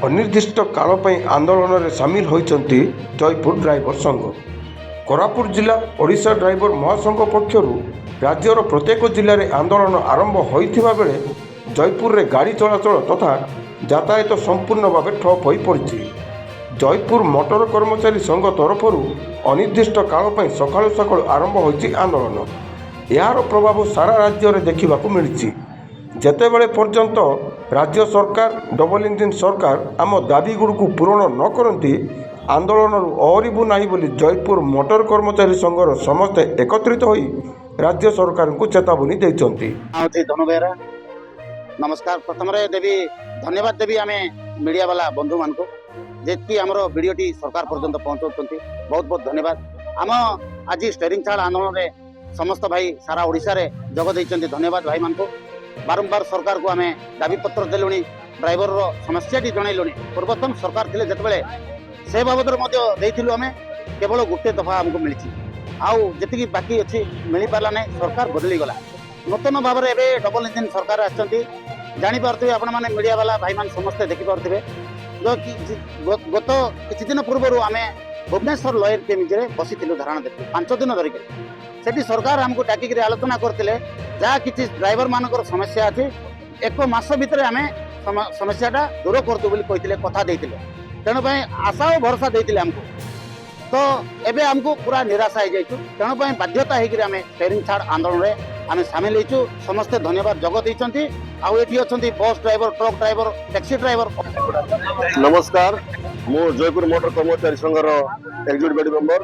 अनिर्दिष्ट काल आंदोलन में सामिल होती जयपुर ड्राइवर संघ। कोरापुट जिला ओडिशा ड्राइवर महासंघ पक्षर राज्यर प्रत्येक जिले में आंदोलन आरंभ होता बेले जयपुर में गाड़ी चलाचल तथा यातायात संपूर्ण भाव ठप हो पड़ी। जयपुर मोटर कर्मचारी संघ तरफ अनिर्दिष्ट काल सकाळु सकाळु आरंभ होती आंदोलन। यार प्रभाव सारा राज्य में देखा मिली। जेतेबेले पर्यंत राज्य सरकार डबल इंजिन सरकार आम दाबीगुड़ को पूरण न करती आंदोलन अहरिबू ना बोली जयपुर मोटर कर्मचारी संघर समस्ते एकत्रित होई राज्य सरकार को चेतावनी देइचंती। धनुबेरा नमस्कार। प्रथम देवी धन्यवाद देवी आम मीडिया वाला बंधु मान को जी आम भिडटी सरकार पर्यंत पहुँचाऊँ बहुत बहुत धन्यवाद। आम आज स्टेरिंग छाड़ आंदोलन में समस्त भाई सारा ओडिशा रे जग देइचंती। धन्यवाद भाई मान को। बारंबार सरकार को आम दाबी पत्र देलुणी, ड्राइवर समस्याटी जनइलुणी। पूर्वतन सरकार थे जितेबाला से बाबद आम केवल गोटे दफा आमको मिली आउ जी बाकी अच्छी मिल पारा ना। सरकार बदली गला नूतन भाव में एवं डबल इंजिन सरकार आसपारे आपण मैंने मीडिया वाला भाई मान समस्ते देखिपे जो गत किसी दिन पूर्व आम भुवनेश्वर लयर केमिजे बसी धारणा देखी 5 दिन धरिक सेठी सरकार आमको डाकिक आलोचना करते जहाँ किसी ड्राइवर मानकर समस्या अच्छी 1 मास भितर आम समस्याटा दूर करतु कहते कथा देते तेणु आशा और भरोसा देते आमको। तो एबे आमको पूरा निराशा हो जाइछु। तेणु बाध्यता होकर आम स्टेरिंग छाड़ आंदोलन में आम सामिल होइछु। समस्ते धन्यवाद जग देइछंती। आउ एठी अछंती bus driver, truck driver, taxi driver. नमस्कार, मो जयपुर मोटर कर्मचारी संघर एक्जिक्यूटिव मेंबर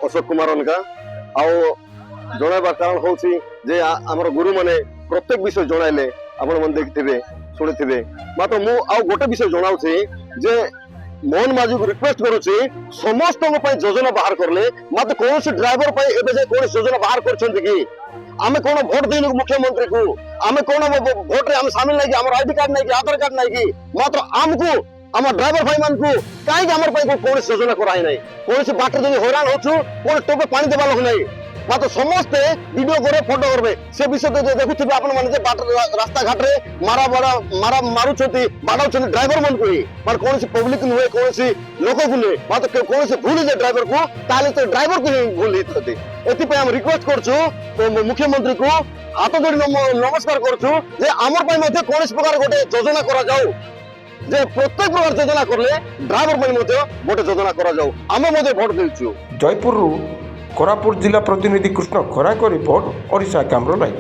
अशोक कुमार अनका। आउ जणाइबार कारण होउछि जे हमर गुरु माने प्रत्येक विषय जणाइले आपण मन देखिथिबे सुनिथिबे। मात्र मु आउ गोटे विषय जणाउछि जे मोहन माझी को रिक्वेस्ट करुछि समस्त योजना बाहर करले मात्र कौन से ड्राइवर कौन योजना बाहर कर आमे कौन भोट देनु मुख्यमंत्री को आमे कौन भोट रे आम सामिल नहीं आम आईडी कार्ड नहीं आधार कार्ड नहीं मात्र आमको आम ड्राइवर भाई मान को कहीं आम कौन योजना कराई नहीं कौन से बाट हैरान होचु कौन टोपे पानी देवा लोक नहीं मात्र समस्ते वीडियो करे फोटो करबे से विषय देखुथिबे आपण माने जे बाट रास्ता घाट रे मारा मारुछथि बाडाउछथि ड्राइवर मन को मार कौन से पब्लिक नुहे कौन से लोक को नुहे मात्र कौन से भूल जे ड्राइवर को ताले तो ड्राइवर को ही भूल हिथथि। एति पे हम रिक्वेस्ट करछु मुख्यमंत्री को हाथ जोड़ी नमस्कार करछु जे हमर पय मध्ये कौन प्रकार गोटे योजना करा जाऊ जे प्रत्येक प्रकार योजना करले ड्राइवर पय मध्ये गोटे योजना करा जाऊ हम मध्ये वोट देछु। जयपुर कोरापुट जिला प्रतिनिधि Krishna Kharak report Odisha camera live.